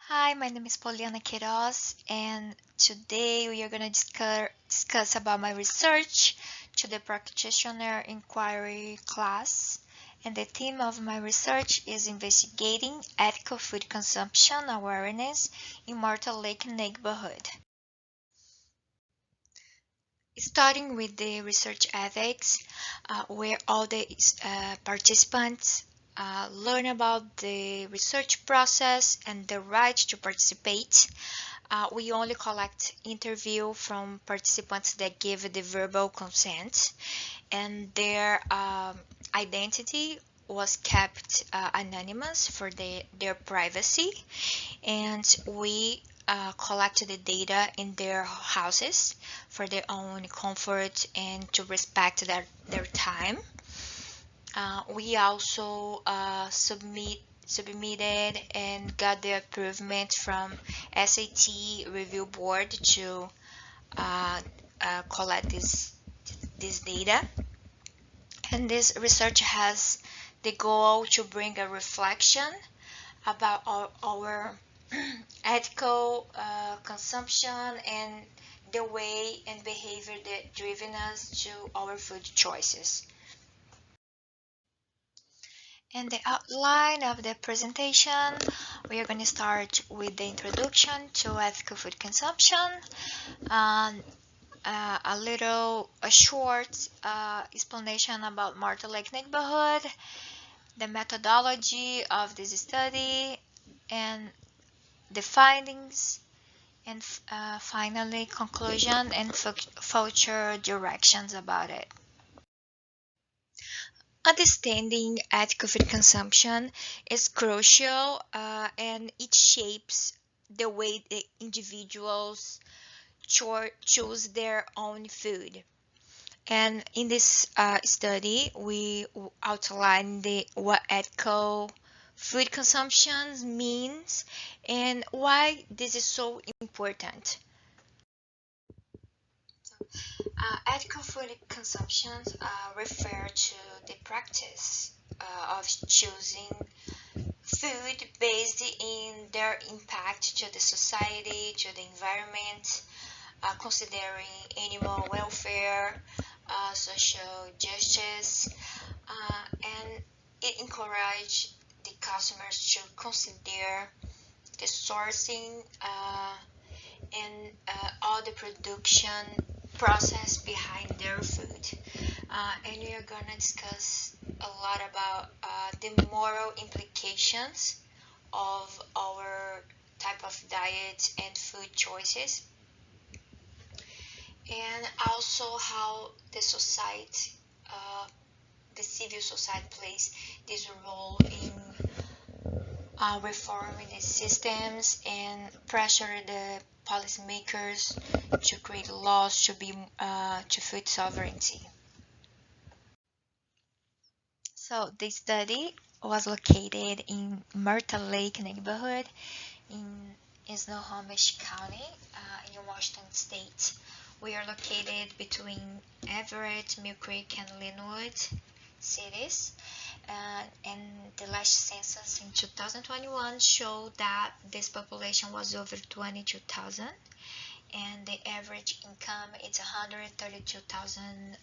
Hi, my name is Poliana Queiroz, and today we are going to discuss about my research to the practitioner inquiry class. And the theme of my research is investigating ethical food consumption awareness in Mortal Lake neighborhood. Starting with the research ethics, where all the participants learn about the research process and the right to participate. We only collect interview from participants that give the verbal consent, and their identity was kept anonymous for their privacy, and we collect the data in their houses for their own comfort and to respect their time. We also submitted and got the approval from SAT review board to uh, collect this data. And this research has the goal to bring a reflection about our ethical consumption and the way and behavior that driven us to our food choices. In the outline of the presentation, we are going to start with the introduction to ethical food consumption, and a short explanation about Mortal Lake neighborhood, the methodology of this study, and the findings, and finally conclusion and future directions about it. Understanding ethical food consumption is crucial, and it shapes the way the individuals choose their own food. And in this study, we outline what ethical food consumption means and why this is so important. Ethical food consumptions refer to the practice of choosing food based in their impact to the society, to the environment, considering animal welfare, social justice, and it encourages the customers to consider the sourcing and all the production process behind their food. And we are gonna discuss a lot about the moral implications of our type of diet and food choices, and also how the society, the civil society plays this role in reforming the systems and pressure the policymakers to create laws to be to food sovereignty. So the study was located in Myrtle Lake neighborhood in Snohomish County in Washington State. We are located between Everett, Mill Creek, and Linwood cities. And the last census in 2021 showed that this population was over 22,000, and the average income is 132,000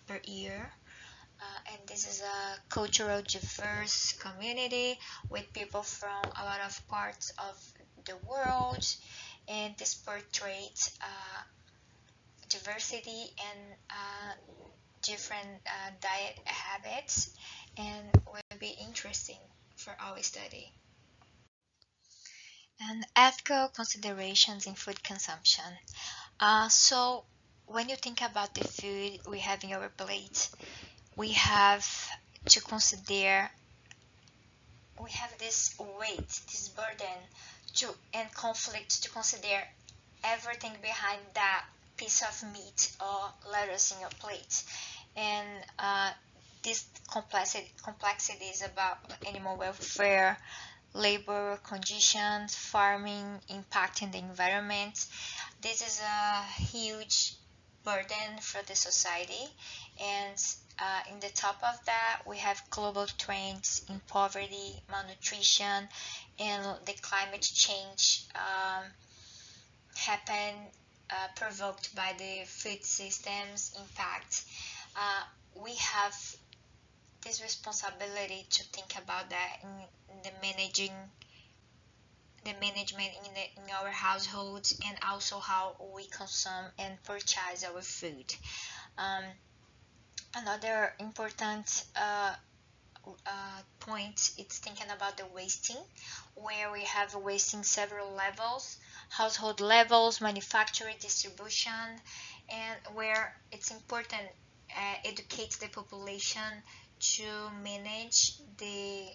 per year. And this is a cultural diverse community with people from a lot of parts of the world, and this portrays diversity and different diet habits, and will be interesting for our study. And ethical considerations in food consumption. So when you think about the food we have in our plate, we have to consider, we have this weight, this burden to and conflict to consider everything behind that piece of meat or lettuce in your plate. And this complexities about animal welfare, labor conditions, farming, impacting the environment. This is a huge burden for the society. And in the top of that, we have global trends in poverty, malnutrition, and the climate change happen provoked by the food systems impact. Uh, we have this responsibility to think about that in the management in our households, and also how we consume and purchase our food. Um, Another important point is thinking about the wasting, where we have wasting several levels: household levels, manufacturing, distribution, and where it's important educate the population to manage the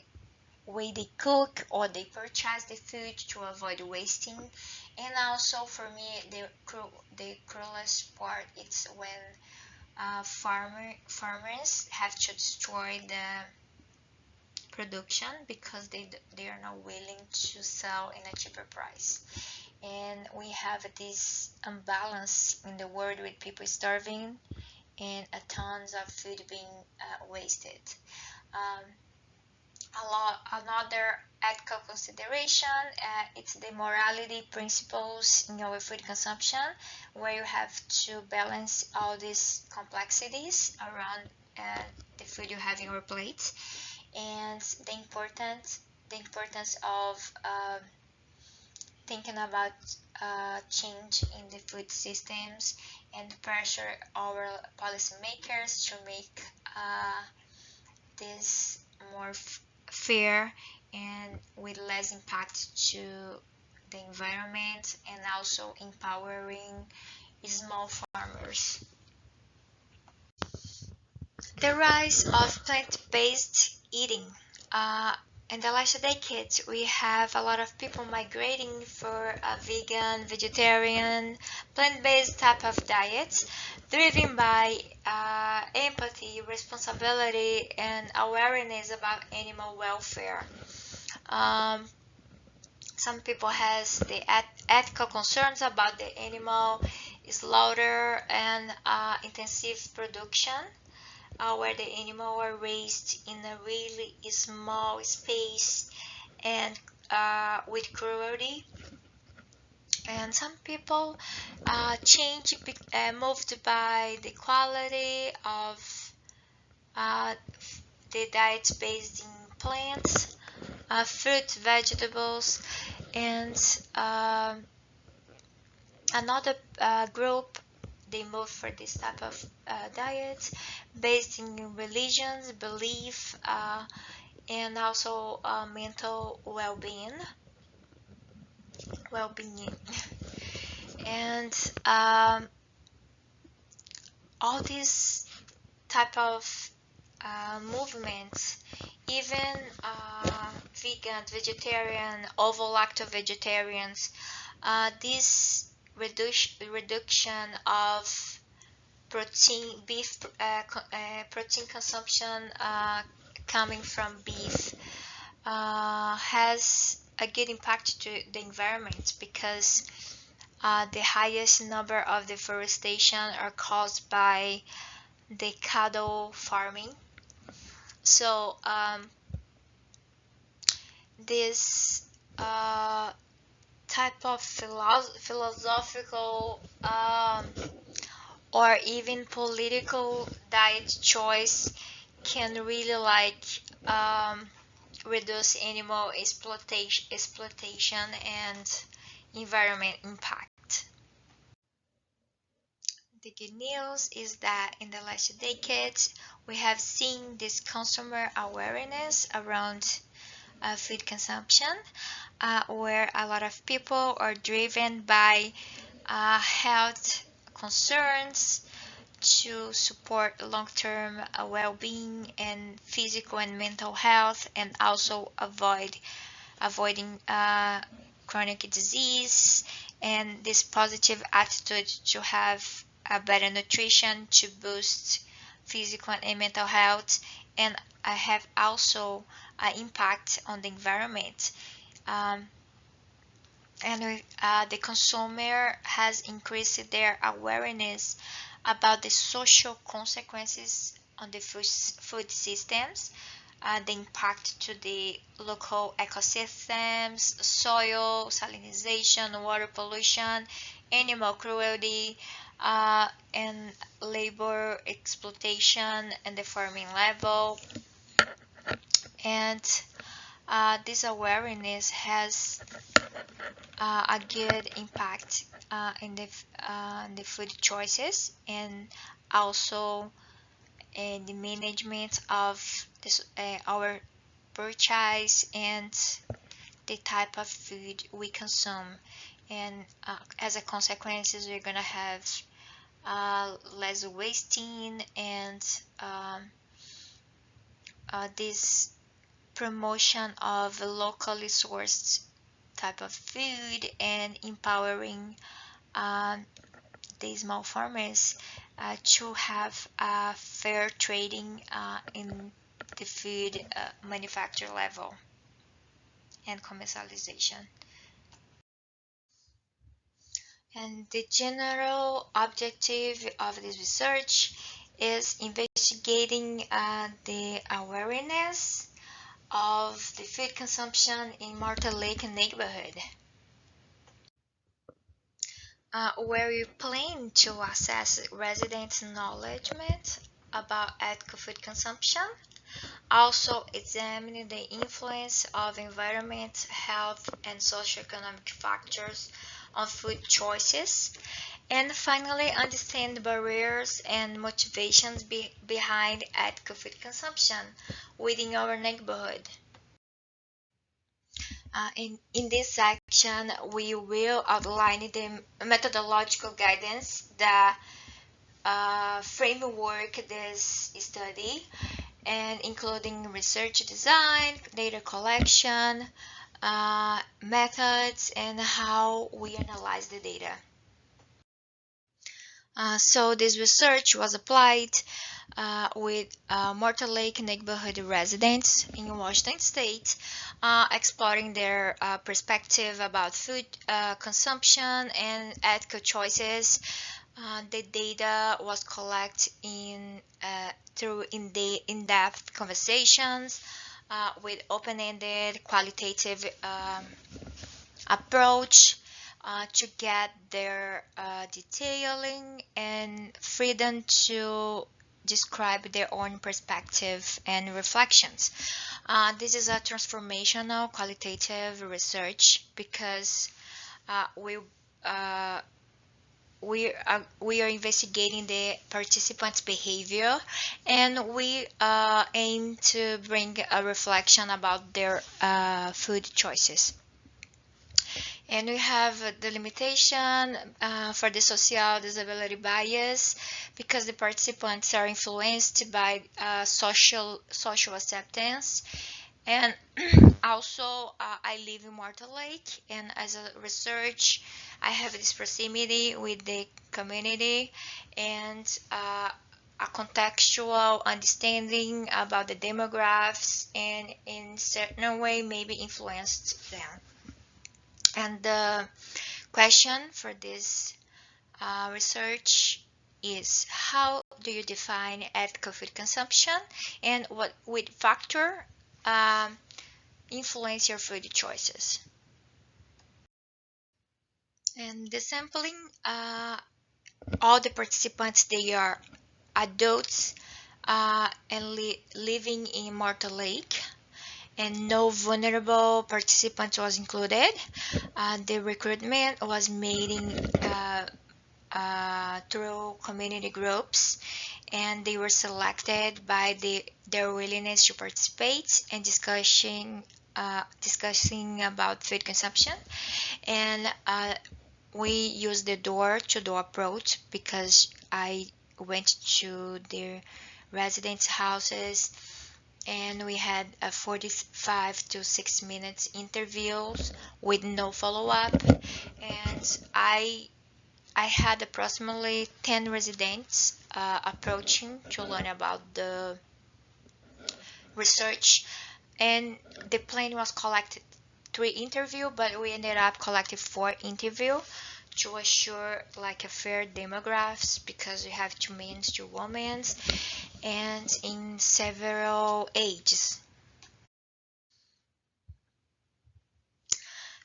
way they cook or they purchase the food to avoid wasting. And also for me, the cruelest part is when farmers have to destroy the production because they are not willing to sell in a cheaper price. And we have this imbalance in the world with people starving and tons of food being wasted. Um, Another ethical consideration, it's the morality principles in our food consumption, where you have to balance all these complexities around the food you have in your plate, and the importance of thinking about change in the food systems, and pressure our policymakers to make this more fair and with less impact to the environment, and also empowering small farmers. The rise of plant-based eating. Uh, in the last decade, we have a lot of people migrating for a vegan, vegetarian, plant-based type of diets, driven by empathy, responsibility, and awareness about animal welfare. Um, some people has the ethical concerns about the animal slaughter and intensive production, where the animal are raised in a really small space and with cruelty. And some people moved by the quality of the diets based in plants, fruit, vegetables, and another group, they move for this type of diet based in religions, belief, and also mental well-being. And all these type of movements, even vegan, vegetarian, ovo-lacto vegetarians, this reduction of protein consumption coming from beef has a good impact to the environment, because the highest number of deforestation are caused by the cattle farming. So this type of philosophical or even political diet choice can really reduce animal exploitation and environment impact. The good news is that in the last decades, we have seen this consumer awareness around food consumption, where a lot of people are driven by health concerns to support long-term well-being and physical and mental health, and also avoiding chronic disease, and this positive attitude to have a better nutrition to boost physical and mental health. And I have also an impact on the environment. Um, and the consumer has increased their awareness about the social consequences on the food systems, the impact to the local ecosystems, soil, salinization, water pollution, animal cruelty, and labor exploitation and the farming level. And this awareness has a good impact in the food choices, and also the management of our purchase and the type of food we consume. And as a consequence, we're gonna have less wasting and this promotion of locally sourced type of food and empowering um, the small farmers to have fair trading in the food manufacture level and commercialization. And the general objective of this research is investigating the awareness of the food consumption in Martel Lake neighborhood, where we plan to assess residents' knowledge about ethical food consumption, also examine the influence of environment, health, and socioeconomic factors on food choices, and finally understand the barriers and motivations behind ethical food consumption within our neighborhood. In this section, we will outline the methodological guidance, the framework this study, and including research design, data collection, methods, and how we analyze the data. So this research was applied with Mortal Lake neighborhood residents in Washington State, exploring their perspective about food consumption and ethical choices. The data was collected through in-depth conversations with open-ended qualitative approach to get their detailing and freedom to describe their own perspective and reflections. This is a transformational qualitative research because uh, we uh, we are investigating the participants' behavior, and we aim to bring a reflection about their food choices. And we have the limitation for the social disability bias because the participants are influenced by social acceptance. And also, I live in Mortal Lake, and as a research, I have this proximity with the community and a contextual understanding about the demographics, and in certain way maybe influenced them. And the question for this research is, how do you define ethical food consumption, and what which factor um, influence your food choices? And the sampling, all the participants, they are adults and living in Mortal Lake, and no vulnerable participant was included. The recruitment was made through community groups, and they were selected by their willingness to participate and discussing about food consumption. And we used the door-to-door approach because I went to their residents' houses, and we had a 45 to 6 minutes interviews with no follow-up. And I had approximately 10 residents approaching to learn about the research, and the plan was collected 3 interview, but we ended up collecting 4 interview to assure like a fair demographics because we have two men, two women, and in several ages.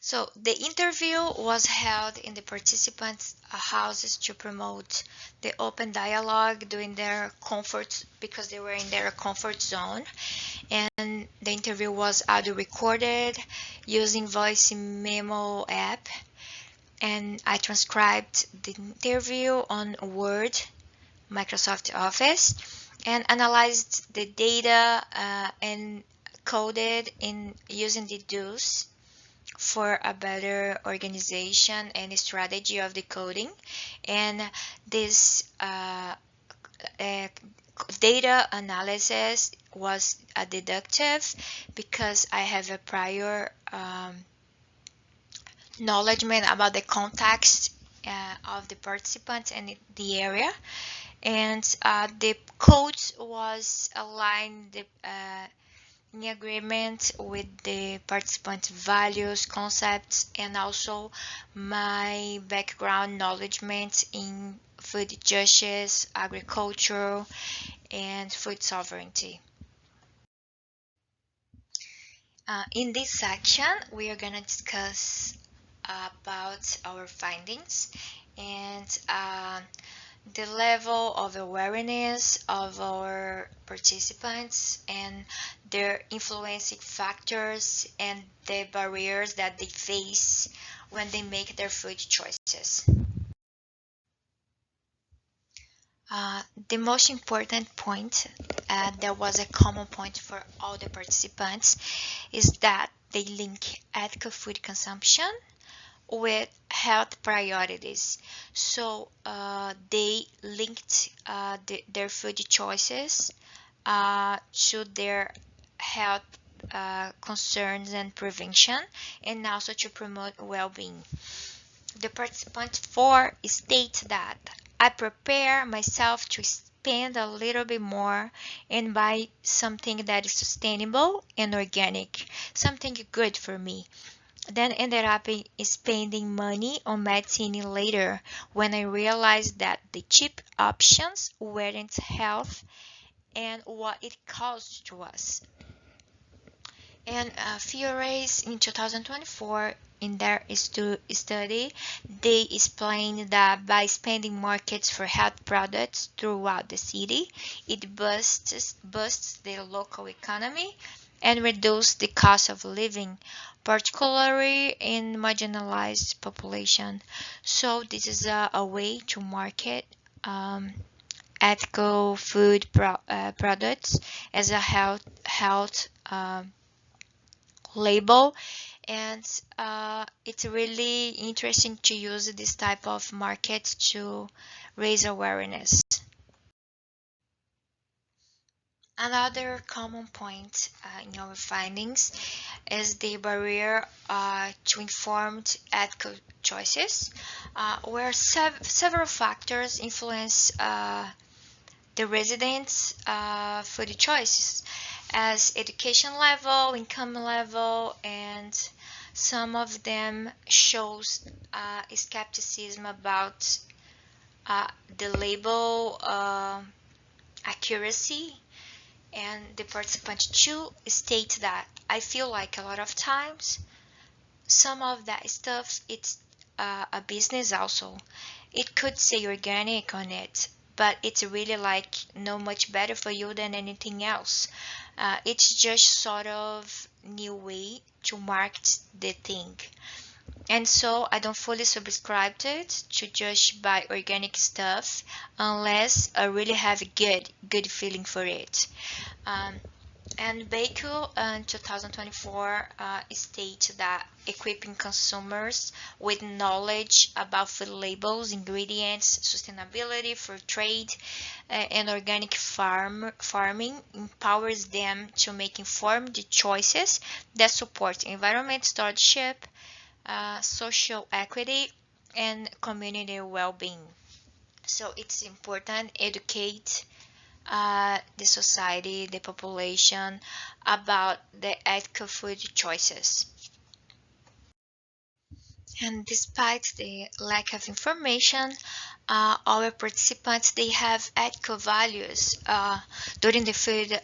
So the interview was held in the participants' houses to promote the open dialogue during their comfort because they were in their comfort zone. And the interview was audio recorded using voice memo app. And I transcribed the interview on Word, Microsoft Office, and analyzed the data and coded in using the DOS for a better organization and strategy of the coding. And this uh, data analysis was a deductive because I have a prior knowledge about the context of the participants and the area. And the code was aligned in agreement with the participant values, concepts, and also my background knowledge in food justice, agriculture, and food sovereignty. In this section, we are going to discuss about our findings and the level of awareness of our participants and their influencing factors and the barriers that they face when they make their food choices. The most important point that was a common point for all the participants is that they link ethical food consumption with health priorities. So they linked their food choices to their health concerns and prevention, and also to promote well-being. The participant 4 states that I prepare myself to spend a little bit more and buy something that is sustainable and organic, something good for me. Then ended up spending money on medicine later when I realized that the cheap options weren't health and what it cost to us. And Fiores in 2024 in their study, they explained that by expanding markets for health products throughout the city, it boosts the local economy and reduce the cost of living, particularly in marginalized population. So this is a way to market ethical food products as a health label, and it's really interesting to use this type of market to raise awareness. Another common point in our findings is the barrier to informed ethical choices, where several factors influence the residents' food choices, as education level, income level, and some of them shows skepticism about the label accuracy. And the participant 2 states that I feel like a lot of times some of that stuff it's a business also. It could say organic on it, but it's really like no much better for you than anything else. It's just sort of new way to market the thing. And so I don't fully subscribe to it to just buy organic stuff unless I really have a good feeling for it. Um, and Baku in 2024 states that equipping consumers with knowledge about food labels, ingredients, sustainability, fair trade, and organic farming empowers them to make informed choices that support environment stewardship, social equity, and community well-being. So it's important educate the society, the population about the ethical food choices. And despite the lack of information, our participants they have ethical values during the food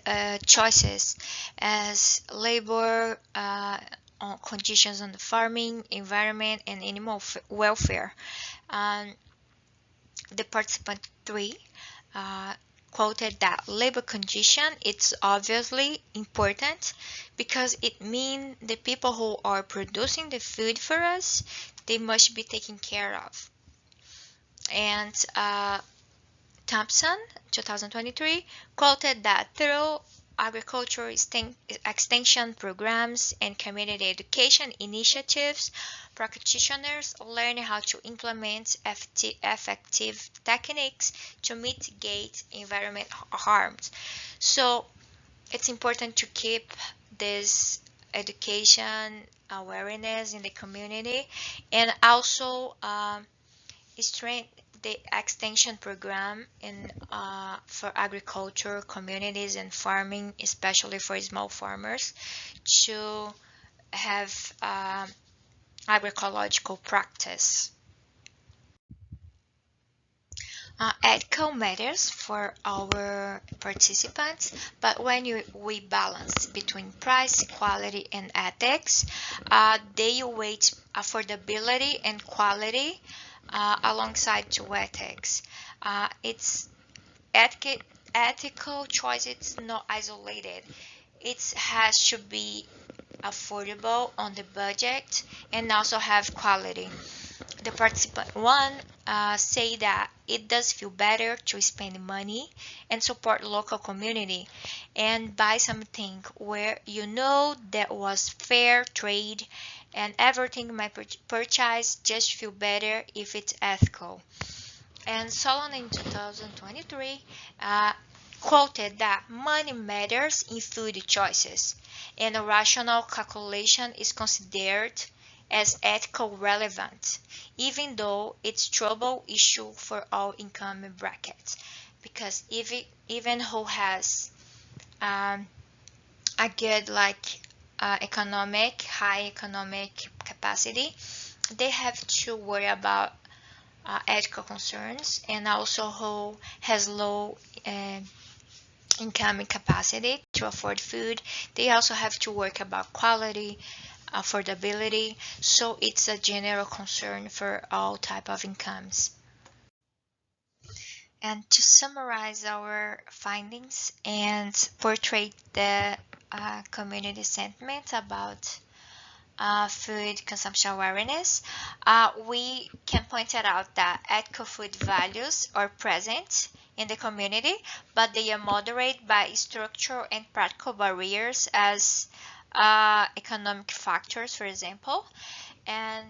choices, as labor on conditions on the farming, environment, and animal welfare. Um, the participant three uh, quoted that labor condition it's obviously important because it means the people who are producing the food for us they must be taken care of. And Thompson 2023 quoted that through agricultural extension programs and community education initiatives, practitioners learn how to implement effective techniques to mitigate environment harms. So it's important to keep this education awareness in the community and also strengthen the extension program in for agriculture communities and farming, especially for small farmers, to have agroecological practice. Ethical matters for our participants, but when we balance between price, quality, and ethics, they weight affordability and quality alongside to ethics. It's ethic, ethical choice. It's not isolated. It has to be affordable on the budget and also have quality. The participant one say that it does feel better to spend money and support local community and buy something where you know that was fair trade and everything my purchase just feel better if it's ethical. And Solon in 2023 uh, quoted that money matters in food choices and a rational calculation is considered as ethical relevant, even though it's trouble issue for all income brackets. Because even who has um, a good economic, high economic capacity, they have to worry about ethical concerns, and also who has low income and capacity to afford food. They also have to work about quality, affordability. So it's a general concern for all type of incomes. And to summarize our findings and portray the community sentiment about food consumption awareness, we can point it out that eco food values are present in the community, but they are moderated by structural and practical barriers as economic factors, for example. And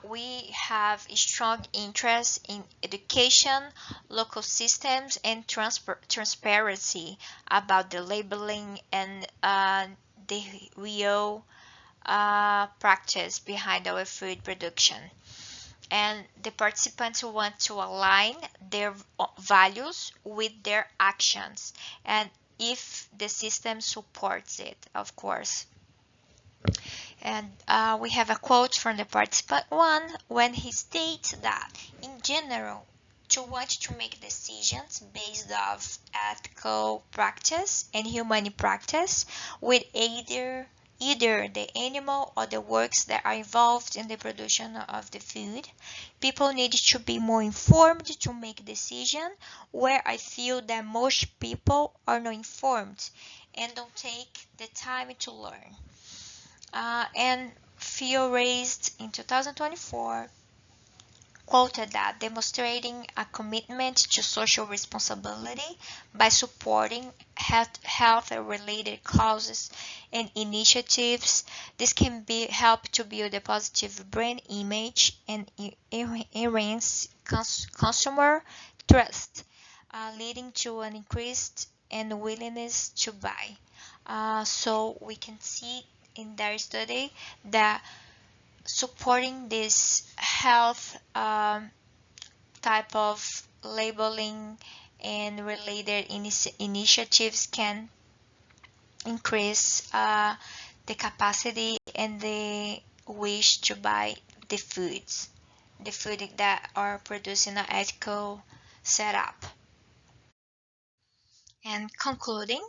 we have a strong interest in education, local systems, and transparency about the labeling and the real practice behind our food production. And the participants want to align their values with their actions, and if the system supports it, of course. And we have a quote from the participant one when he states that, in general, to want to make decisions based off ethical practice and human practice with either the animal or the works that are involved in the production of the food. People need to be more informed to make decisions where I feel that most people are not informed and don't take the time to learn. And Fio raised in 2024 quoted that demonstrating a commitment to social responsibility by supporting health related causes and initiatives. This can be help to build a positive brand image and enhance consumer trust, leading to an increased and willingness to buy. So we can see in their study that supporting this health type of labeling and related initiatives can increase the capacity and the wish to buy the foods, the food that are produced in an ethical setup. And concluding,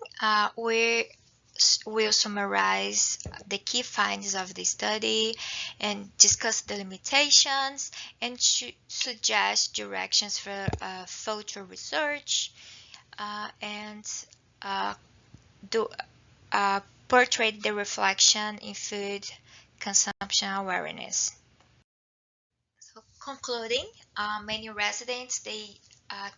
we will summarize the key findings of the study and discuss the limitations and suggest directions for future research and uh, do portray the reflection in food consumption awareness. So concluding, many residents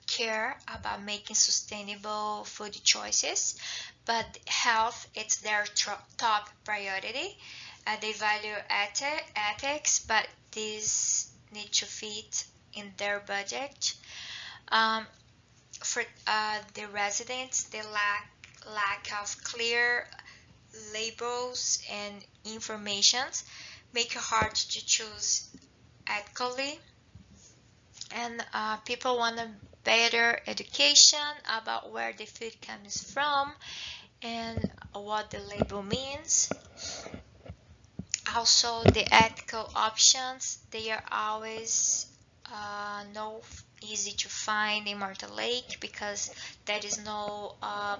care about making sustainable food choices, but health is their top priority. They value ethics, but these need to fit in their budget. Um, for the residents, the lack of clear labels and informations make it hard to choose ethically, and people want a better education about where the food comes from and what the label means. Also, the ethical options, they are always no easy to find in Myrtle Lake because there is no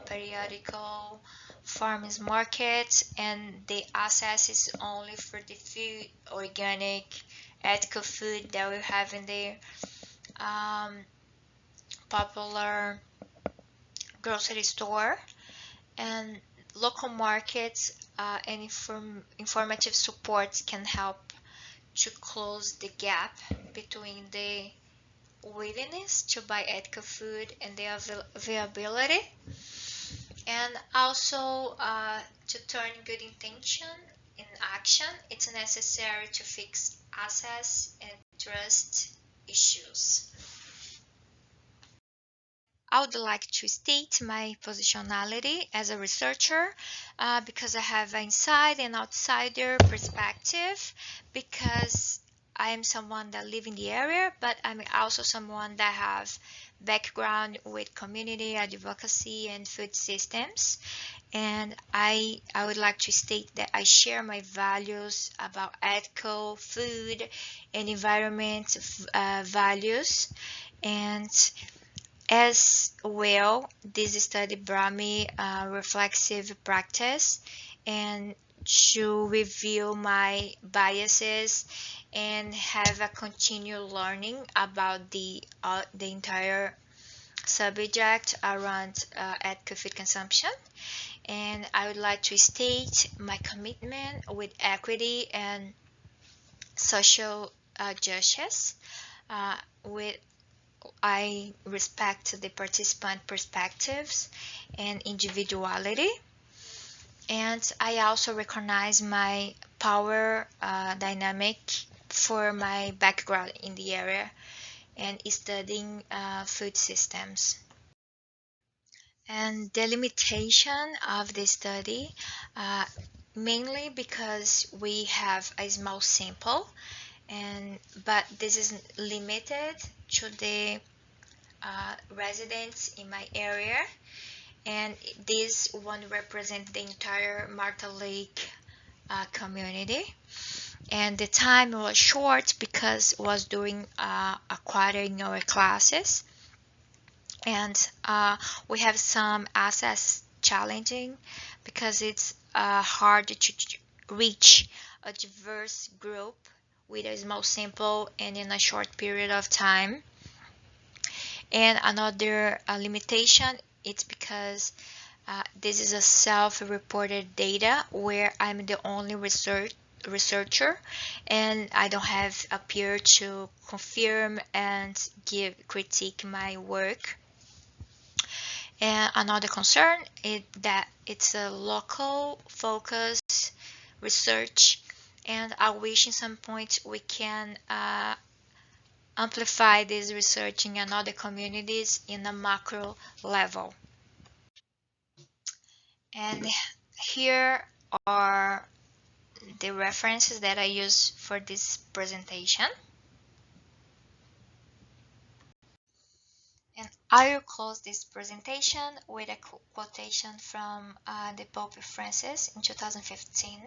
periodical farmers market, and the access is only for the food, organic, ethical food that we have in the popular grocery store. And local markets and informative supports can help to close the gap between the willingness to buy ethical food and the availability, and also to turn good intention in action. It's necessary to fix access and trust issues. I would like to state my positionality as a researcher because I have an inside and outsider perspective, because I am someone that live in the area, but I'm also someone that have background with community advocacy and food systems. And I would like to state that I share my values about ethical food and environment values. And as well, this study brought me a reflexive practice and to review my biases and have a continual learning about the entire subject around ethical food consumption. And I would like to state my commitment with equity and social justice. With I respect the participant perspectives and individuality, and I also recognize my power dynamic for my background in the area and studying food systems. And the limitation of the study, uh, mainly because we have a small sample, and but this is limited to the residents in my area, and this won't represent the entire Martha Lake community. And the time was short because it was doing a quarter in our classes, and we have some access challenging because it's hard to reach a diverse group with a small sample and in a short period of time. And another limitation, it's because this is a self-reported data where I'm the only researcher, and I don't have a peer to confirm and critique my work. And another concern is that it's a local focus research, and I wish in some point we can amplify this research in other communities in a macro level. And here are the references that I use for this presentation. And I will close this presentation with a quotation from the Pope Francis in 2015.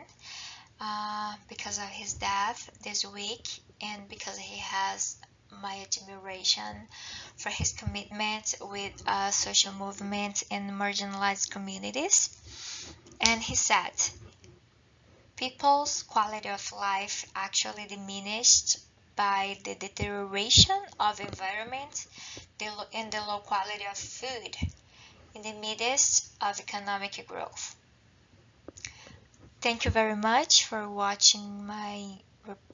Because of his death this week, and because he has my admiration for his commitment with social movement and marginalized communities. And he said, people's quality of life actually diminished by the deterioration of environment and the low quality of food in the midst of economic growth. Thank you very much for watching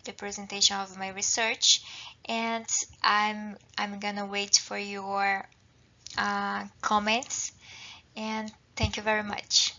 the presentation of my research, and I'm gonna wait for your comments, and thank you very much.